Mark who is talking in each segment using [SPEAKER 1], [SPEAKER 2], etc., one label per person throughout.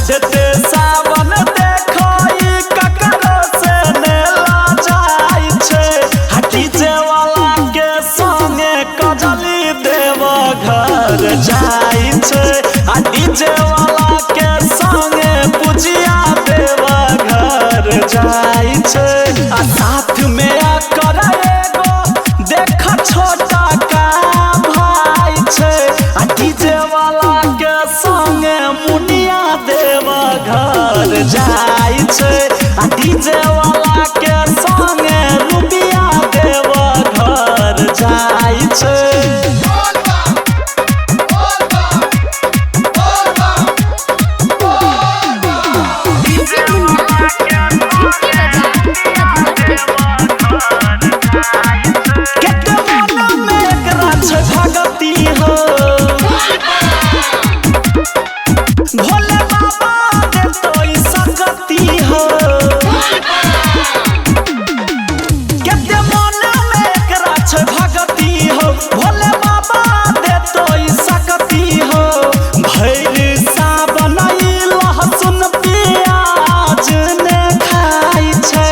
[SPEAKER 1] चढ़ते सावन देखई ककरो से नेला जाय छे डीजे वाला के संगे कजली देव घर जाय छे डीजे वाला के संगे पूजिया देव घर जाय छे साथ में कर एगो देख छोटा का भाई छे डीजे वाला के संगे मुनिया देव घर जाय छे डीजे वाला के संगे रुबिया देव घर जाय छे। भोले बाबा दे तोई सकती हो केते मन में एकरा छे भगती हो भोले बाबा दे तोई सकती हो भैर सावन लहसुन प्याज ने खाई छे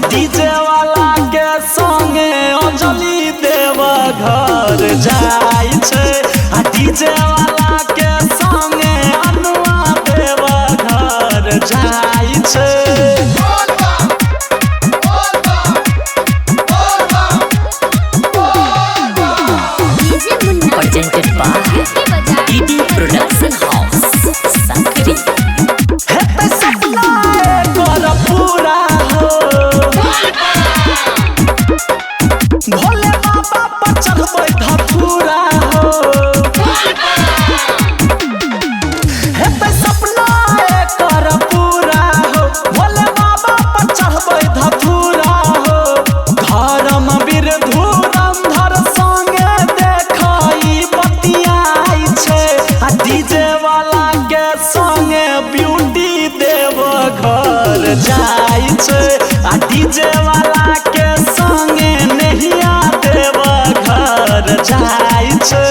[SPEAKER 1] डीजे वाला के संगे अंजलि देव घर जाय छे डीजे वाला के संगे अनुआ देव घर जाय छे।
[SPEAKER 2] Presented by DD Production House, Sakri.
[SPEAKER 1] हेते सपना एकर पूरा हो भोले बाबा पर चढ़बै धतूरा हो हेते सपना एकर पूरा हो भोले बाबा पर चढ़बै धतूरा हो धर्म वीर धुरंधर संगे देखई बतियाई छे डीजे वाला के संगे ब्यूटी देव घर जाय छे डीजे वाला के संगे नहिया देव घर जाय छे।